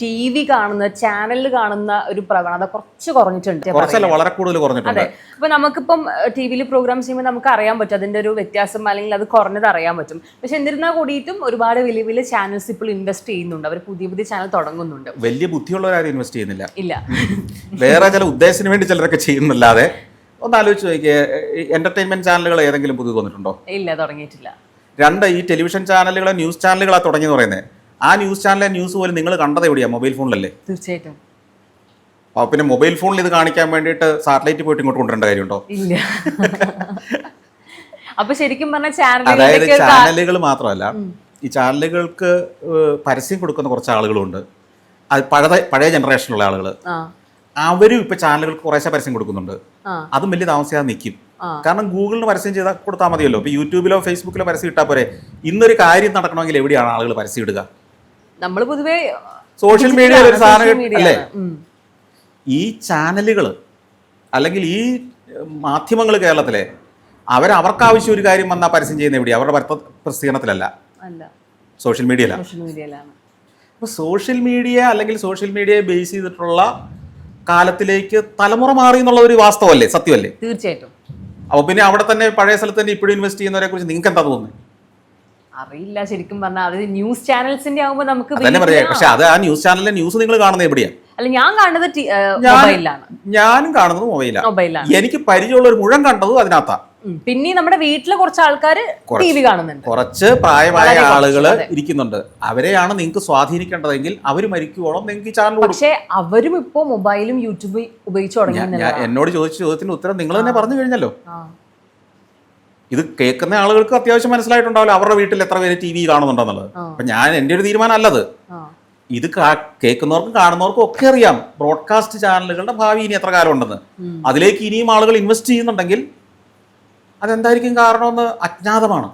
TV കാണുന്ന ചാനലിൽ കാണുന്ന ഒരു പ്രവണത കുറച്ച് കുറഞ്ഞിട്ടുണ്ട്. വളരെ കൂടുതൽ കുറഞ്ഞിട്ടുണ്ട്. അതെ. അപ്പൊ നമുക്കിപ്പം ടിവിയിൽ പ്രോഗ്രാം ചെയ്യുമ്പോൾ നമുക്ക് അറിയാൻ പറ്റും അതിന്റെ ഒരു വ്യത്യാസം, അല്ലെങ്കിൽ അത് കുറഞ്ഞത് അറിയാൻ പറ്റും. പക്ഷെ എന്നിരുന്നാൽ കൂടിയിട്ടും ഒരുപാട് വലിയ വലിയ ചാനൽസ് ഇപ്പോൾ ഇൻവെസ്റ്റ് ചെയ്യുന്നുണ്ട്. അവർ പുതിയ പുതിയ ചാനൽ തുടങ്ങുന്നുണ്ട്. വലിയ ബുദ്ധിയുള്ളവരാരും ഇൻവെസ്റ്റ് ചെയ്യുന്നില്ല. ഇല്ല, വേറെ ചില ഉദ്ദേശത്തിന് വേണ്ടി ചിലരൊക്കെ ചെയ്യുന്നല്ലാതെ. ഒന്ന് ആലോചിച്ച് നോക്കിയേ, എന്റർടൈൻമെന്റ് ചാനലുകൾ ഏതെങ്കിലും പുതിയത് വന്നിട്ടുണ്ടോ? ഇല്ല, തുടങ്ങിയിട്ടില്ല. രണ്ട്, ഈ ടെലിവിഷൻ ചാനലുകളെ ന്യൂസ് ചാനലുകളാ തുടങ്ങിയെന്ന് പറയുന്നത്. ആ ന്യൂസ് ചാനലിലെ ന്യൂസ് പോലും നിങ്ങൾ കണ്ടത് എവിടെയാ? മൊബൈൽ ഫോണിലല്ലേ? തീർച്ചയായിട്ടും. അപ്പോൾ പിന്നെ മൊബൈൽ ഫോണിൽ ഇത് കാണിക്കാൻ വേണ്ടിയിട്ട് സാറ്റലൈറ്റ് പോയിട്ട് ഇങ്ങോട്ട് കൊണ്ടുവരേണ്ട കാര്യമുണ്ടോ? ഇല്ല. അപ്പൊ ശരിക്കും പറഞ്ഞ അതായത് ചാനലുകൾ മാത്രമല്ല, ഈ ചാനലുകൾക്ക് പരസ്യം കൊടുക്കുന്ന കുറച്ച് ആളുകളുണ്ട്. അത് പഴയ ജനറേഷനിലുള്ള ആളുകൾ. അവരും ഇപ്പൊ ചാനലുകൾക്ക് കുറേശ്ശെ പരസ്യം കൊടുക്കുന്നുണ്ട്. അതും വലിയ താമസിയാതെ നിൽക്കും. കാരണം ഗൂഗിളിന് പരസ്യം ചെയ്താൽ കൊടുത്താൽ മതിയല്ലോ. ഇപ്പൊ യൂട്യൂബിലോ ഫേസ്ബുക്കിലോ പരസ്യം ഇട്ടാൽ പോരെ. ഇന്നൊരു കാര്യം നടക്കണമെങ്കിൽ എവിടെയാണ് ആളുകൾ പരസ്യം ഇടുക? നമ്മൾ പൊതുവേ സോഷ്യൽ മീഡിയയിൽ ഒരു സാധനം അല്ലേ? ഈ ചാനലുകൾ അല്ലെങ്കിൽ ഈ മാധ്യമങ്ങൾ കേരളത്തിലെ അവർക്ക് ആവശ്യം ഒരു കാര്യം വന്നാൽ പരസ്യം ചെയ്യുന്ന എവിടെയാണ്? അവരുടെ വാർത്താ പ്രസിദ്ധീകരണത്തിലല്ല, സോഷ്യൽ മീഡിയയിലാണ്. അപ്പോൾ സോഷ്യൽ മീഡിയ അല്ലെങ്കിൽ സോഷ്യൽ മീഡിയയെ ബേസ് ചെയ്തിട്ടുള്ള കാലത്തിലേക്ക് തലമുറ മാറി എന്നുള്ള ഒരു വാസ്തവല്ലേ, സത്യമല്ലേ? തീർച്ചയായിട്ടും. അപ്പോൾ പിന്നെ അവിടെ തന്നെ പഴയ സ്ഥലത്ത് തന്നെ ഇപ്പോഴും ഇൻവെസ്റ്റ് ചെയ്യുന്നവരെ കുറിച്ച് നിങ്ങൾക്ക് എന്താ തോന്നുന്നത്? അറിയില്ല, ശരിക്കും പറഞ്ഞാൽ അത് ന്യൂസ് ചാനൽസിന്റെ ആകുമ്പോൾ നമുക്ക് തന്നെ പറയാം. പക്ഷെ അത് ആ ന്യൂസ് ചാനലിലെ ന്യൂസ് നിങ്ങൾ കാണുന്നത് എവിടെയാണ്? അല്ല, ഞാൻ കാണുന്നത് മൊബൈലിലാണ്. ഞാനും കാണുന്നത് മൊബൈലാണ്. എനിക്ക് പരിചയമുള്ള ഒരു മുഴുവൻ കണ്ടതും അതിനകത്താ. പിന്നെ നമ്മുടെ വീട്ടിലെ കുറച്ച് ആൾക്കാർ TV കാണുന്നുണ്ട്. കുറച്ച് പ്രായമായ ആളുകൾ ഇരിക്കുന്നുണ്ട്. അവരെയാണ് നിങ്ങൾക്ക് സ്വാധീനിക്കേണ്ടതെങ്കിൽ അവർ മരിക്കുവോളം നിങ്ങൾക്ക് ഈ ചാനൽ. പക്ഷെ അവരും ഇപ്പോ മൊബൈലും യൂട്യൂബും ഉപയോഗിച്ചു തുടങ്ങി. എന്നോട് ചോദിച്ച ചോദ്യത്തിന് ഉത്തരം നിങ്ങൾ തന്നെ പറഞ്ഞു കഴിഞ്ഞല്ലോ. ഇത് കേൾക്കുന്ന ആളുകൾക്ക് അത്യാവശ്യം മനസ്സിലായിട്ടുണ്ടാവില്ല അവരുടെ വീട്ടിൽ എത്ര പേര് TV കാണുന്നുണ്ടെന്നുള്ളത്. അപ്പൊ ഞാൻ എൻ്റെ ഒരു തീരുമാനം അല്ലത്. ഇത് കേൾക്കുന്നവർക്കും കാണുന്നവർക്കും ഒക്കെ അറിയാം ബ്രോഡ്കാസ്റ്റ് ചാനലുകളുടെ ഭാവി ഇനി എത്ര കാലം ഉണ്ടെന്ന്. അതിലേക്ക് ഇനിയും ആളുകൾ ഇൻവെസ്റ്റ് ചെയ്യുന്നുണ്ടെങ്കിൽ അതെന്തായിരിക്കും കാരണമെന്ന് അജ്ഞാതമാണ്.